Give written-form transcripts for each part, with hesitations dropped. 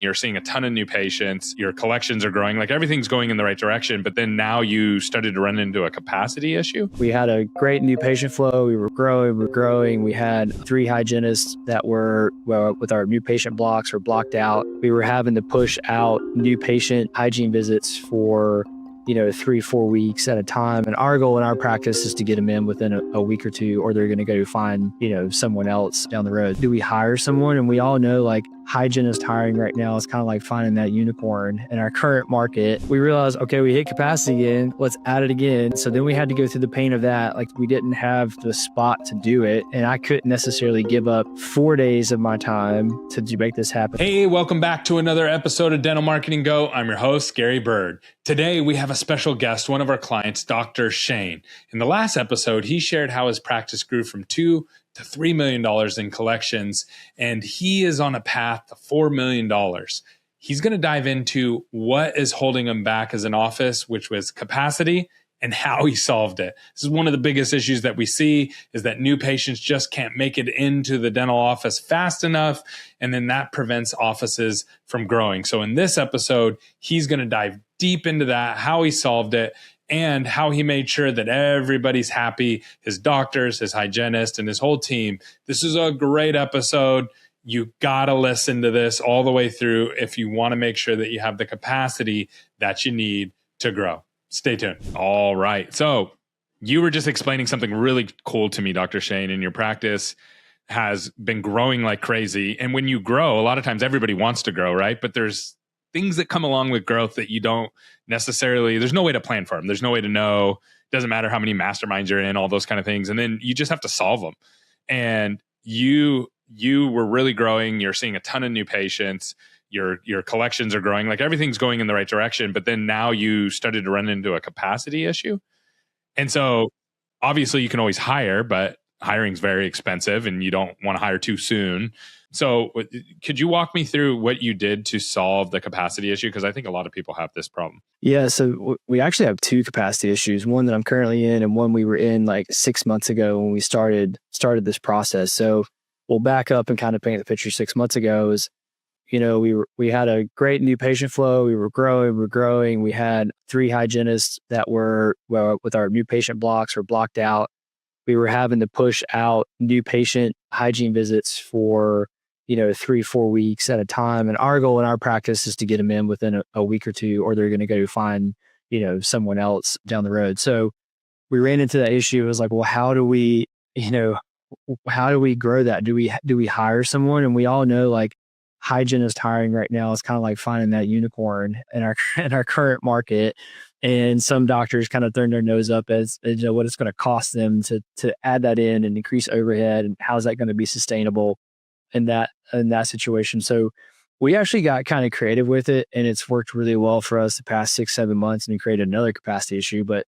You're seeing a ton of new patients. Your collections are growing. Like everything's going in the right direction. But then now you started to run into a capacity issue. We had a great new patient flow. We were growing. We had 3 hygienists that were, with our new patient blocks were blocked out. We were having to push out new patient hygiene visits for 3-4 weeks at a time. And our goal in our practice is to get them in within a week or two, or they're going to go find, someone else down the road. Do we hire someone? And we all know like hygienist hiring right now is kind of like finding that unicorn in our current market. We realized, okay, we hit capacity again, let's add it again. So then we had to go through the pain of that. Like we didn't have the spot to do it. And I couldn't necessarily give up 4 days of my time to make this happen. Hey, welcome back to another episode of Dental Marketing Go. I'm your host, Gary Bird. Today, we have a special guest, one of our clients, Dr. Shane. In the last episode, he shared how his practice grew from $2 to $3 million in collections, and he is on a path to $4 million. He's going to dive into what is holding him back as an office, which was capacity, and how he solved it. This is one of the biggest issues that we see is that new patients just can't make it into the dental office fast enough, and then that prevents offices from growing. So in this episode, he's going to dive deep into that, how he solved it, and how he made sure that everybody's happy, his doctors, his hygienists, and his whole team. This is a great episode. You got to listen to this all the way through if you want to make sure that you have the capacity that you need to grow. Stay tuned. All right. So you were just explaining something really cool to me, Dr. Shane, and your practice has been growing like crazy. And when you grow, a lot of times everybody wants to grow, right? But there's things that come along with growth that you don't necessarily, there's no way to plan for them. There's no way to know. Doesn't matter how many masterminds you're in, all those kind of things. And then you just have to solve them. And you were really growing. You're seeing a ton of new patients. Your collections are growing. Like everything's going in the right direction. But then now you started to run into a capacity issue. And so obviously you can always hire, but hiring's very expensive and you don't want to hire too soon. So could you walk me through what you did to solve the capacity issue? Because I think a lot of people have this problem. Yeah, so we actually have 2 capacity issues, one that I'm currently in and one we were in like 6 months ago when we started this process. So we'll back up and kind of paint the picture. 6 months ago is, we had a great new patient flow. We were growing. We had 3 hygienists that were, with our new patient blocks were blocked out. We were having to push out new patient hygiene visits for 3-4 weeks at a time. And our goal in our practice is to get them in within a week or two, or they're going to go find, someone else down the road. So we ran into that issue. It was like, well, how do we grow that? Do we hire someone? And we all know like hygienist hiring right now is kind of like finding that unicorn in our current market. And some doctors kind of turn their nose up as what it's going to cost them to add that in and increase overhead, and how's that going to be sustainable in that situation. So we actually got kind of creative with it, and it's worked really well for us the past 6-7 months, and we created another capacity issue. But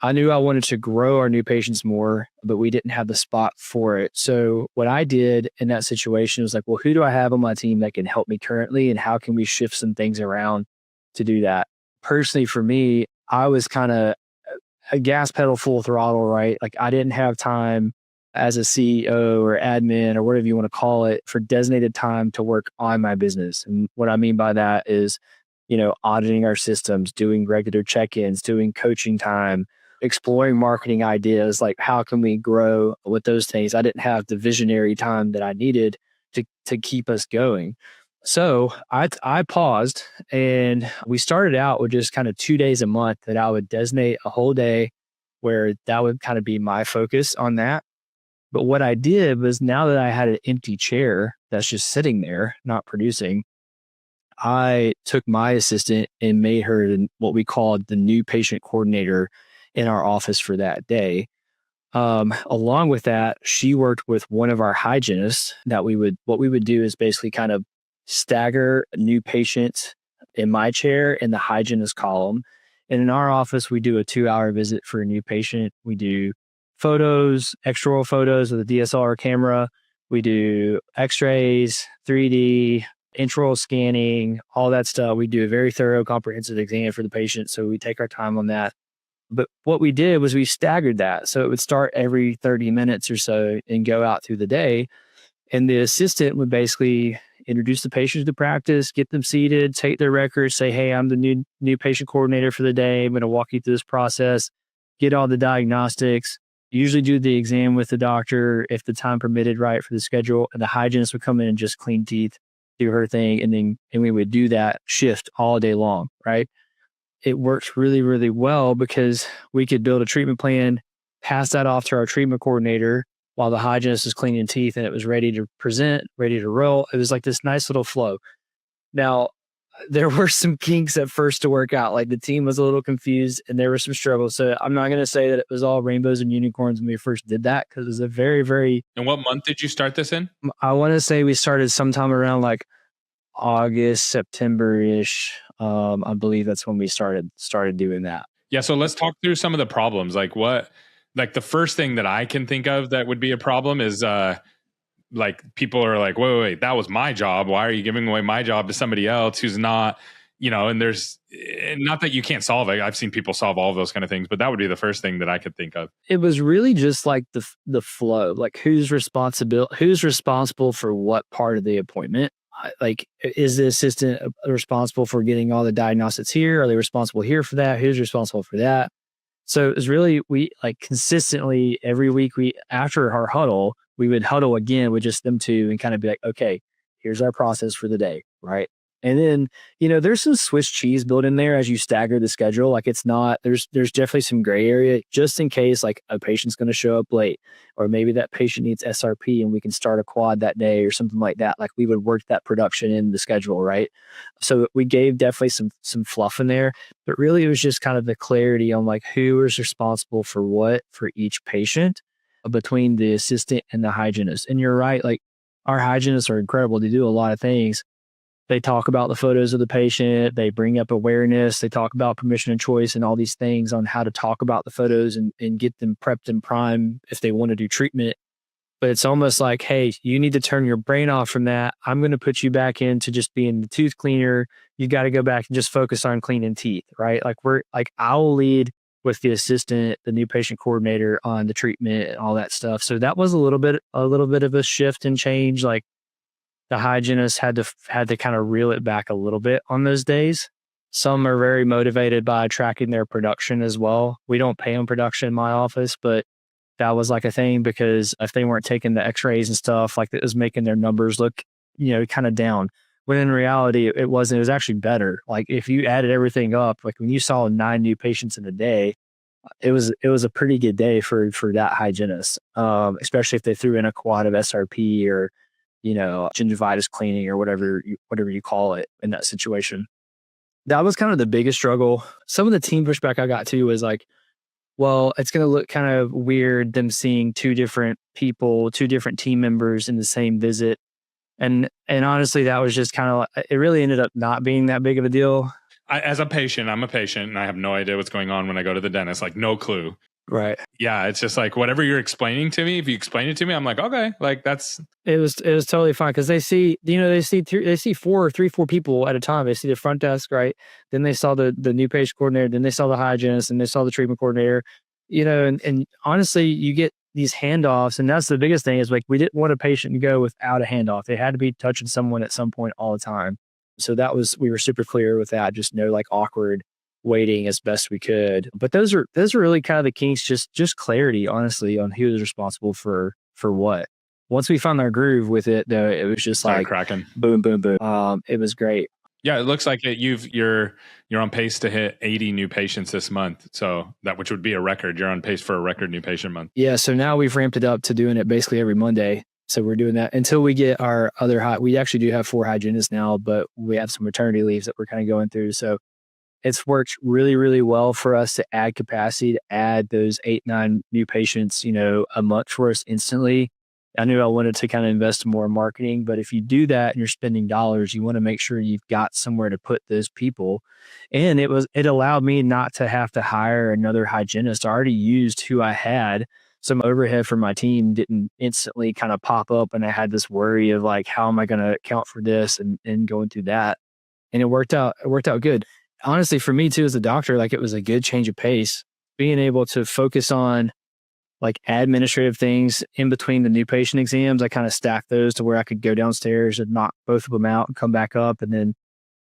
I knew I wanted to grow our new patients more, but we didn't have the spot for it. So what I did in that situation was like, well, who do I have on my team that can help me currently, and how can we shift some things around to do that? Personally, for me, I was kind of a gas pedal full throttle, right? Like I didn't have time as a CEO or admin or whatever you want to call it for designated time to work on my business. And what I mean by that is, auditing our systems, doing regular check-ins, doing coaching time, exploring marketing ideas, like how can we grow with those things. I didn't have the visionary time that I needed to keep us going. So I paused, and we started out with just kind of 2 days a month that I would designate a whole day where that would kind of be my focus on that. But what I did was, now that I had an empty chair that's just sitting there, not producing, I took my assistant and made her what we called the new patient coordinator in our office for that day. Along with that, she worked with one of our hygienists what we would do is basically kind of stagger new patients in my chair in the hygienist column. And in our office, we do a 2-hour visit for a new patient. We do photos, extraoral photos with a DSLR camera. We do x-rays, 3D, intraoral scanning, all that stuff. We do a very thorough, comprehensive exam for the patient. So we take our time on that. But what we did was we staggered that. So it would start every 30 minutes or so and go out through the day. And the assistant would basically, introduce the patient to the practice, get them seated, take their records, say, hey, I'm the new patient coordinator for the day. I'm going to walk you through this process, get all the diagnostics, usually do the exam with the doctor if the time permitted, right, for the schedule. And the hygienist would come in and just clean teeth, do her thing. And we would do that shift all day long, right? It worked really, really well because we could build a treatment plan, pass that off to our treatment coordinator while the hygienist is cleaning teeth, and it was ready to present, ready to roll. It was like this nice little flow. Now, there were some kinks at first to work out. Like the team was a little confused and there were some struggles. So I'm not going to say that it was all rainbows and unicorns when we first did that, because it was a very, very. And what month did you start this in? I want to say we started sometime around like August, September-ish. I believe that's when we started doing that. Yeah. So let's talk through some of the problems. Like the first thing that I can think of that would be a problem is like people are like, wait, that was my job. Why are you giving away my job to somebody else who's not, and there's not that you can't solve it. I've seen people solve all of those kind of things, but that would be the first thing that I could think of. It was really just like the flow, like who's responsible for what part of the appointment. Like, is the assistant responsible for getting all the diagnostics here? Are they responsible here for that? Who's responsible for that? So it was really, we like consistently every week, after our huddle, we would huddle again with just them two and kind of be like, okay, here's our process for the day, right? And then, there's some Swiss cheese built in there as you stagger the schedule. Like it's not, there's definitely some gray area just in case like a patient's going to show up late, or maybe that patient needs SRP and we can start a quad that day or something like that. Like we would work that production in the schedule, right? So we gave definitely some fluff in there, but really it was just kind of the clarity on like who is responsible for what for each patient between the assistant and the hygienist. And you're right, like our hygienists are incredible. They do a lot of things. They talk about the photos of the patient. They bring up awareness. They talk about permission and choice and all these things on how to talk about the photos and get them prepped and primed if they want to do treatment. But it's almost like, hey, you need to turn your brain off from that. I'm going to put you back into just being the tooth cleaner. You got to go back and just focus on cleaning teeth, right? Like I'll lead with the assistant, the new patient coordinator on the treatment and all that stuff. So that was a little bit of a shift and change. Like, the hygienist had to kind of reel it back a little bit on those days. Some are very motivated by tracking their production as well. We don't pay them production in my office, but that was like a thing because if they weren't taking the x-rays and stuff, like it was making their numbers look, kind of down. When in reality, it wasn't. It was actually better. Like if you added everything up, like when you saw 9 new patients in a day, it was a pretty good day for that hygienist, especially if they threw in a quad of SRP or gingivitis cleaning or whatever you call it in that situation. That was kind of the biggest struggle. Some of the team pushback I got too was like, well, it's going to look kind of weird them seeing 2 different people, 2 different team members in the same visit. And honestly, that was just kind of like, it really ended up not being that big of a deal. As a patient, I'm a patient and I have no idea what's going on when I go to the dentist, like no clue. Right. Yeah. It's just like whatever you're explaining to me, if you explain it to me, I'm like, okay, like it was totally fine. Cause they see 4 people at a time. They see the front desk, right? Then they saw the new patient coordinator, then they saw the hygienist, and they saw the treatment coordinator, and honestly, you get these handoffs. And that's the biggest thing is like, we didn't want a patient to go without a handoff. They had to be touching someone at some point all the time. So we were super clear with that. Just no like awkward waiting as best we could. But those are really kind of the kinks, just clarity, honestly, on who is responsible for what. Once we found our groove with it, though, it was just like cracking. Boom, boom, boom. It was great. Yeah, it looks like you're on pace to hit 80 new patients this month. So which would be a record. You're on pace for a record new patient month. Yeah. So now we've ramped it up to doing it basically every Monday. So we're doing that until we get our other we actually do have 4 hygienists now, but we have some maternity leaves that we're kind of going through. So it's worked really, really well for us to add capacity, to add those 8, 9 new patients, a month for us instantly. I knew I wanted to kind of invest more in marketing, but if you do that and you're spending dollars, you want to make sure you've got somewhere to put those people. And it allowed me not to have to hire another hygienist. I already used who I had. Some overhead for my team didn't instantly kind of pop up. And I had this worry of like, how am I going to account for this and going through that? And it worked out good. Honestly, for me too, as a doctor, like it was a good change of pace, being able to focus on like administrative things in between the new patient exams. I kind of stacked those to where I could go downstairs and knock both of them out and come back up and then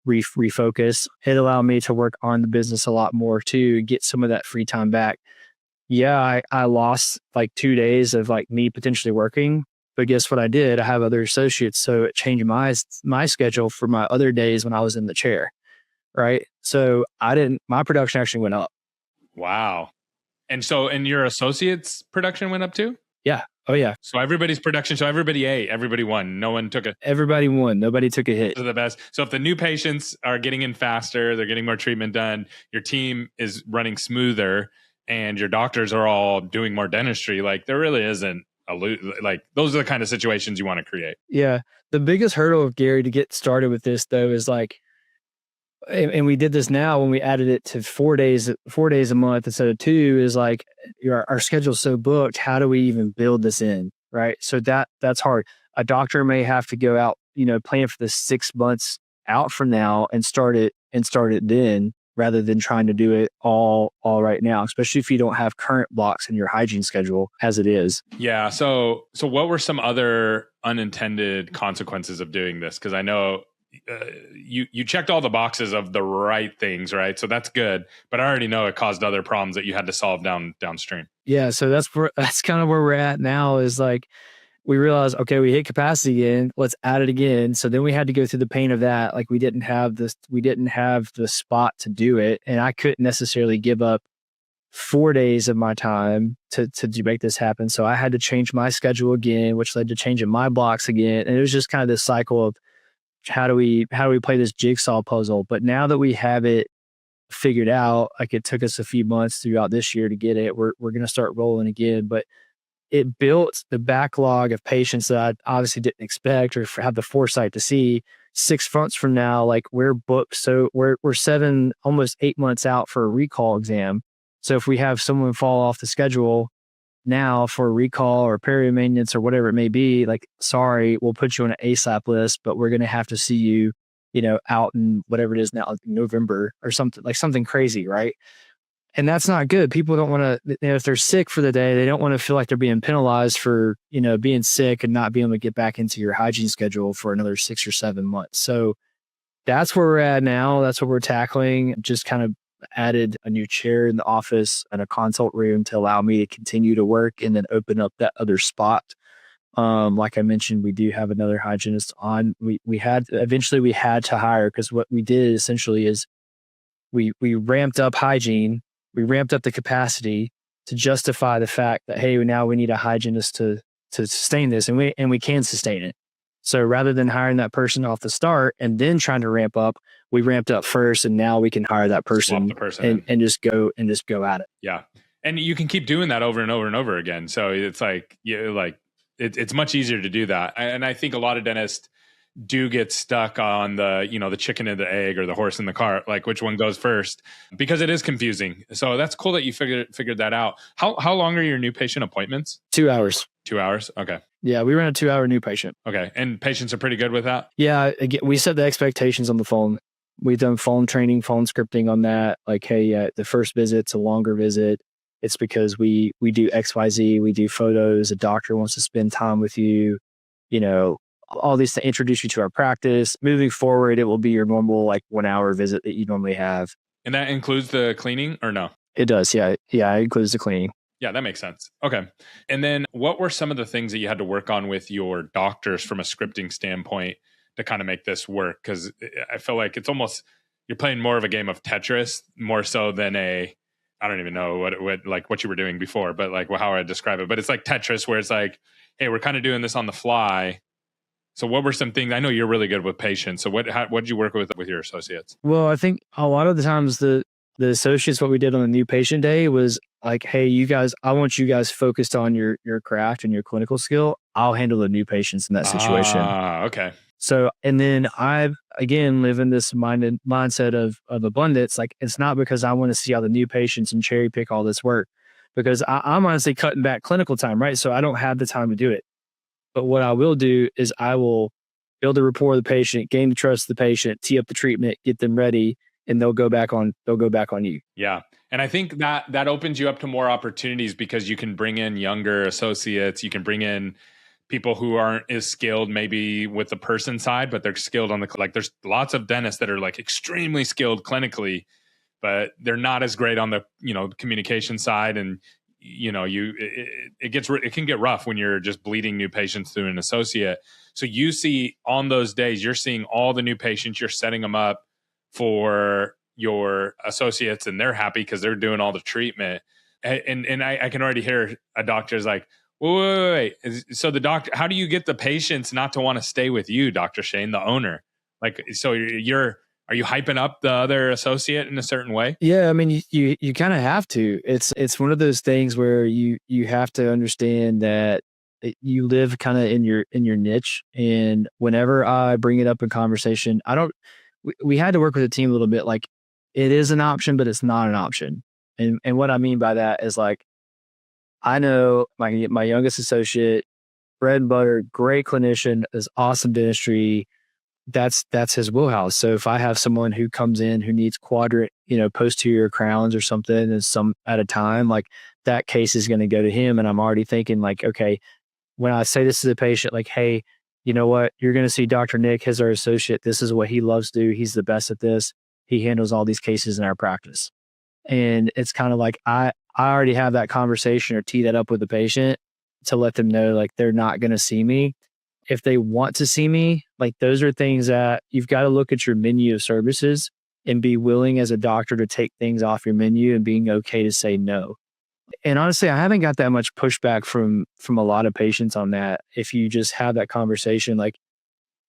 refocus. It allowed me to work on the business a lot more too, get some of that free time back. Yeah, I lost like 2 days of like me potentially working, but guess what I did? I have other associates, so it changed my schedule for my other days when I was in the chair, right? So my production actually went up. Wow. And your associates' production went up too? Yeah. Oh yeah. So everybody's production, so everybody ate, everybody won. No one took Everybody won. Nobody took a hit. the best. So if the new patients are getting in faster, they're getting more treatment done, your team is running smoother, and your doctors are all doing more dentistry, like there really isn't like those are the kind of situations you want to create. Yeah. The biggest hurdle of Gary to get started with this though is like, and we did this now when we added it to 4 days a month instead of 2, is like our schedule's so booked. How do we even build this in? Right. So that's hard. A doctor may have to go out, plan for the 6 months out from now and start it then, rather than trying to do it all right now, especially if you don't have current blocks in your hygiene schedule as it is. Yeah. So what were some other unintended consequences of doing this? Because I know you checked all the boxes of the right things, right? So that's good. But I already know it caused other problems that you had to solve downstream. Yeah. So that's kind of where we're at now, is like, we realized, okay, we hit capacity again, let's add it again. So then we had to go through the pain of that. Like we didn't have the spot to do it. And I couldn't necessarily give up 4 days of my time to make this happen. So I had to change my schedule again, which led to changing my blocks again. And it was just kind of this cycle of how do we play this jigsaw puzzle? But now that we have it figured out, like it took us a few months throughout this year to get it, we're going to start rolling again. But it built the backlog of patients that I obviously didn't expect or have the foresight to see. 6 months from now, like we're booked. So we're 7, almost 8 months out for a recall exam. So if we have someone fall off the schedule now for a recall or perio maintenance or whatever it may be, like, sorry, we'll put you on an ASAP list, but we're going to have to see you, out in whatever it is now, like November or something crazy. Right. And that's not good. People don't want to, if they're sick for the day, they don't want to feel like they're being penalized for, being sick and not being able to get back into your hygiene schedule for another 6 or 7 months. So that's where we're at now. That's what we're tackling. Just kind of added a new chair in the office and a consult room to allow me to continue to work and then open up that other spot. Like I mentioned, we do have another hygienist on. We had to hire, because what we did essentially is we ramped up hygiene. We ramped up the capacity to justify the fact that, hey, now we need a hygienist to sustain this, and we can sustain it. So rather than hiring that person off the start and then trying to ramp up, we ramped up first, and now we can hire that person, and just go at it. Yeah, and you can keep doing that over and over and over again. So it's like it's much easier to do that. And I think a lot of dentists do get stuck on the chicken and the egg, or the horse and the cart, like which one goes first, because it is confusing. So that's cool that you figured that out. How long are your new patient appointments? 2 hours. 2 hours. Okay. Yeah. We run a 2-hour new patient. Okay. And patients are pretty good with that? Yeah. Again, we set the expectations on the phone. We've done phone training, phone scripting on that. Like, hey, the first visit's a longer visit. It's because we do XYZ. We do photos. A doctor wants to spend time with you, all these to introduce you to our practice. Moving forward, it will be your normal 1 hour visit that you normally have. And that includes the cleaning, or no? It does. Yeah. Yeah. It includes the cleaning. Yeah, that makes sense. Okay. And then what were some of the things that you had to work on with your doctors from a scripting standpoint to kind of make this work? Because I feel like it's almost, you're playing more of a game of Tetris more so than I don't even know what you were doing before, but how I describe it. But it's like Tetris, where it's like, hey, we're kind of doing this on the fly. So what were some things? I know you're really good with patients. So what did you work with your associates? Well, I think a lot of the times the associates, what we did on the new patient day was like, hey, you guys, I want you guys focused on your craft and your clinical skill. I'll handle the new patients in that situation. Okay. So, and then I, again, live in this mindset of abundance. Like, it's not because I want to see all the new patients and cherry pick all this work, because I'm honestly cutting back clinical time, right? So I don't have the time to do it. But what I will do is I will build a rapport with the patient, gain the trust of the patient, tee up the treatment, get them ready, and they'll go back on you. Yeah. And I think that opens you up to more opportunities because you can bring in younger associates. You can bring in people who aren't as skilled maybe with the person side, but they're skilled on the, like there's lots of dentists that are like extremely skilled clinically, but they're not as great on the, communication side. And, it can get rough when you're just bleeding new patients through an associate. So you see on those days, you're seeing all the new patients, you're setting them up for your associates and they're happy because they're doing all the treatment. And I can already hear a doctor's like, wait. So the doctor, how do you get the patients not to want to stay with you, Dr. Shane, the owner? Like, so are you hyping up the other associate in a certain way? Yeah, I mean, you kind of have to. It's one of those things where you have to understand that you live kind of in your niche. And whenever I bring it up in conversation, I don't. We had to work with the team a little bit. Like, it is an option, but it's not an option. And what I mean by that is, like, I know my youngest associate, bread and butter, great clinician, is awesome dentistry. That's his wheelhouse. So if I have someone who comes in who needs quadrant, posterior crowns or something, and some at a time, like, that case is going to go to him. And I'm already thinking, like, okay, when I say this to the patient, like, hey, you know what, you're going to see Dr. Nick, he's our associate. This is what he loves to do. He's the best at this. He handles all these cases in our practice. And it's kind of like, I already have that conversation or tee that up with the patient to let them know, like, they're not going to see me. If they want to see me, like, those are things that you've got to look at your menu of services and be willing as a doctor to take things off your menu and being okay to say no. And honestly, I haven't got that much pushback from a lot of patients on that. If you just have that conversation, like,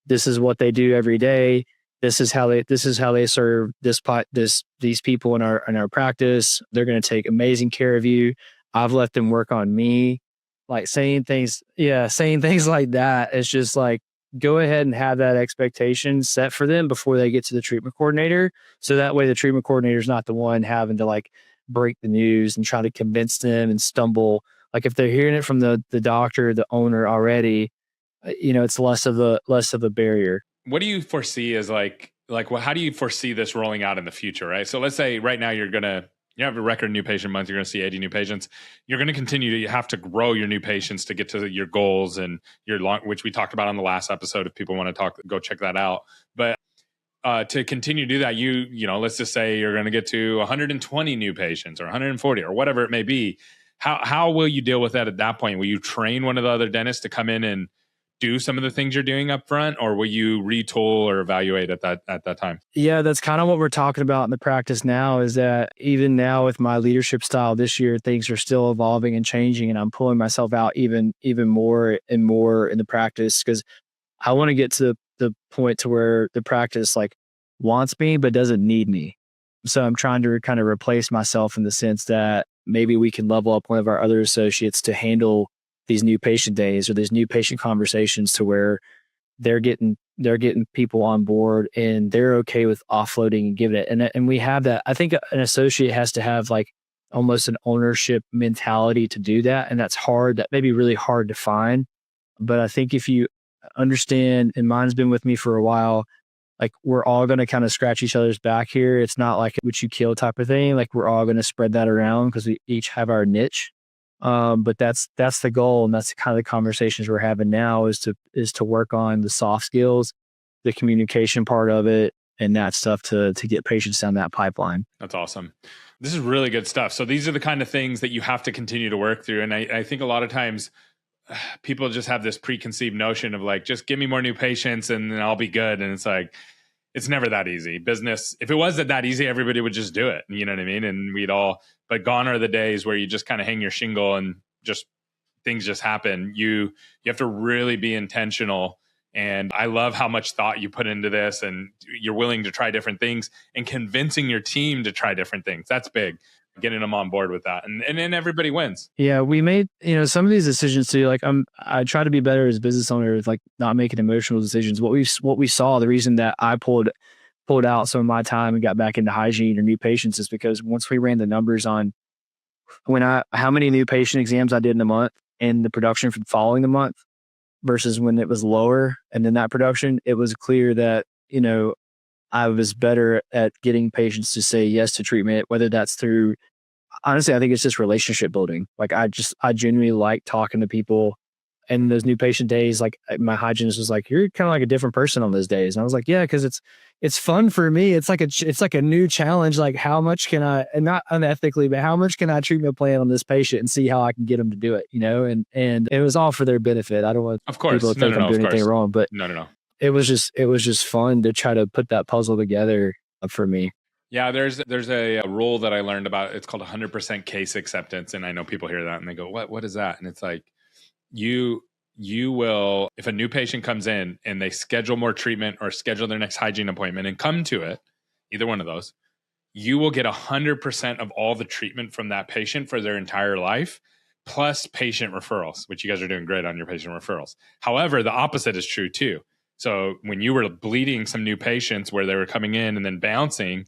this is what they do every day. This is how they serve these people in our practice. They're going to take amazing care of you. I've let them work on me. Like, saying things like that. It's just like, go ahead and have that expectation set for them before they get to the treatment coordinator. So that way the treatment coordinator is not the one having to, like, break the news and try to convince them and stumble. Like, if they're hearing it from the doctor, the owner already, it's less of a barrier. What do you foresee as how do you foresee this rolling out in the future, right? So let's say right now you have a record new patient month, you're going to see 80 new patients. You're going to continue to have to grow your new patients to get to your goals and which we talked about on the last episode. If people want to go check that out. But to continue to do that, let's just say you're going to get to 120 new patients or 140 or whatever it may be. How will you deal with that at that point? Will you train one of the other dentists to come in and do some of the things you're doing up front, or will you retool or evaluate at that time? Yeah, that's kind of what we're talking about in the practice now, is that even now with my leadership style this year, things are still evolving and changing, and I'm pulling myself out even more and more in the practice, because I want to get to the point to where the practice, like, wants me but doesn't need me. So I'm trying to kind of replace myself in the sense that maybe we can level up one of our other associates to handle these new patient days or these new patient conversations, to where they're getting people on board and they're okay with offloading and giving it. And we have that. I think an associate has to have, like, almost an ownership mentality to do that. And that's hard. That may be really hard to find. But I think if you understand, and mine's been with me for a while, like, we're all going to kind of scratch each other's back here. It's not like which you kill type of thing. Like, we're all going to spread that around because we each have our niche. But that's the goal, and that's kind of the conversations we're having now, is to work on the soft skills, the communication part of it, and that stuff to get patients down that pipeline. That's awesome. This is really good stuff. So these are the kind of things that you have to continue to work through. And I think a lot of times people just have this preconceived notion of, like, just give me more new patients and then I'll be good. And it's like, it's never that easy. Business, if it was that easy, everybody would just do it. You know what I mean? And but gone are the days where you just kind of hang your shingle and just things just happen. You have to really be intentional. And I love how much thought you put into this, and you're willing to try different things and convincing your team to try different things. That's big. Getting them on board with that. And then everybody wins. Yeah, we made, some of these decisions too. Like, I try to be better as a business owner, like, not making emotional decisions. What we saw, the reason that I pulled out some of my time and got back into hygiene or new patients, is because once we ran the numbers on how many new patient exams I did in a month and the production for the following the month versus when it was lower, and then that production, it was clear that, I was better at getting patients to say yes to treatment, whether that's through honestly, I think it's just relationship building. Like I genuinely like talking to people. And those new patient days, like my hygienist was like, "You're kind of like a different person on those days." And I was like, "Yeah, because it's fun for me. It's like a new challenge. Like how much can I, and not unethically, but how much can I treatment plan on this patient and see how I can get them to do it, you know?" And it was all for their benefit. I don't want Of course. people to think I'm doing anything wrong, but No. it was just fun to try to put that puzzle together for me. Yeah, there's a rule that I learned about. It's called 100% case acceptance, and I know people hear that and they go, "What is that?" And it's like you will, if a new patient comes in and they schedule more treatment or schedule their next hygiene appointment and come to it, either one of those, you will get 100% of all the treatment from that patient for their entire life, plus patient referrals, which you guys are doing great on your patient referrals. However, the opposite is true too. So when you were bleeding some new patients where they were coming in and then bouncing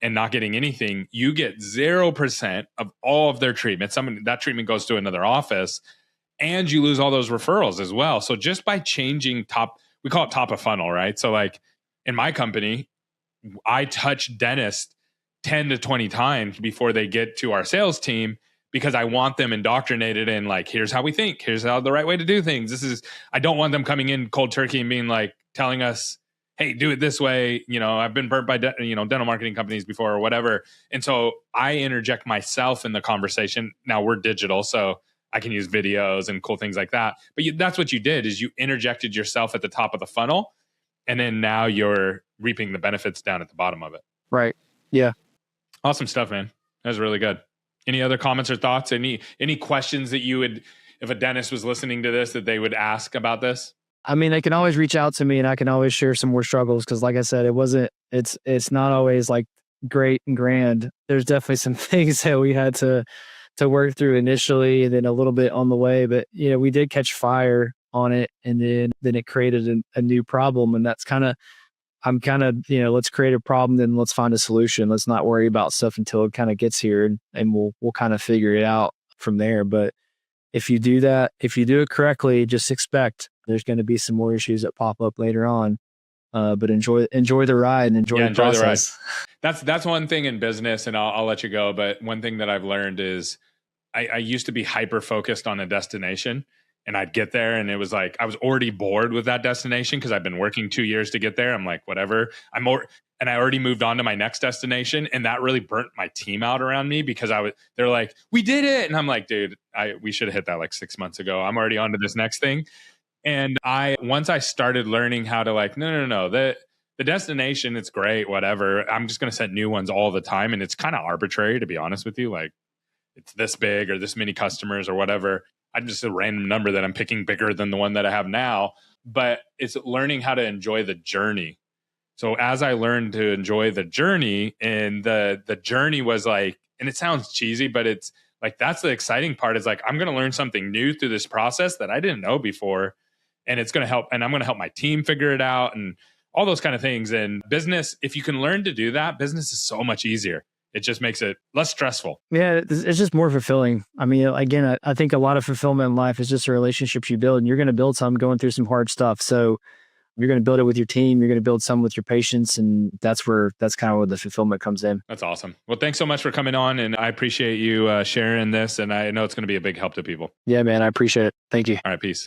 and not getting anything, you get 0% of all of their treatment. That treatment goes to another office, and you lose all those referrals as well. So just by changing we call it top of funnel, right? So like in my company, I touch dentists 10 to 20 times before they get to our sales team, because I want them indoctrinated in like, here's how we think, here's how the right way to do things. I don't want them coming in cold turkey and being like, telling us, hey, do it this way. You know, I've been burnt by, dental marketing companies before or whatever. And so I interject myself in the conversation. Now we're digital, so I can use videos and cool things like that. But that's what you did, is you interjected yourself at the top of the funnel. And then now you're reaping the benefits down at the bottom of it. Right. Yeah. Awesome stuff, man. That was really good. Any other comments or thoughts? Any questions that you would, if a dentist was listening to this, that they would ask about this? I mean, they can always reach out to me and I can always share some more struggles. Cause like I said, it's not always like great and grand. There's definitely some things that we had to work through initially and then a little bit on the way, but we did catch fire on it. And then it created a new problem. And that's I'm let's create a problem, then let's find a solution. Let's not worry about stuff until it kind of gets here, and we'll kind of figure it out from there. But if you do that, if you do it correctly, just expect there's going to be some more issues that pop up later on. But enjoy the ride and enjoy the process. The ride. That's one thing in business, and I'll let you go. But one thing that I've learned is I used to be hyper focused on a destination, and I'd get there and it was like I was already bored with that destination because I've been working 2 years to get there. I'm like, whatever. And I already moved on to my next destination, and that really burnt my team out around me because they're like, we did it, and I'm like, dude, we should have hit that like 6 months ago. I'm already on to this next thing. And once I started learning how to like, no, the destination, it's great, whatever. I'm just going to set new ones all the time. And it's kind of arbitrary, to be honest with you. Like it's this big or this many customers or whatever. I'm just a random number that I'm picking bigger than the one that I have now. But it's learning how to enjoy the journey. So as I learned to enjoy the journey, and the journey was like, and it sounds cheesy, but it's like, that's the exciting part, is like, I'm going to learn something new through this process that I didn't know before. And it's going to help, and I'm going to help my team figure it out and all those kind of things. And business, if you can learn to do that, business is so much easier. It just makes it less stressful. Yeah, it's just more fulfilling. I mean, again, I think a lot of fulfillment in life is just the relationships you build, and you're going to build some going through some hard stuff. So you're going to build it with your team. You're going to build some with your patients. And that's kind of where the fulfillment comes in. That's awesome. Well, thanks so much for coming on. And I appreciate you sharing this. And I know it's going to be a big help to people. Yeah, man, I appreciate it. Thank you. All right. Peace.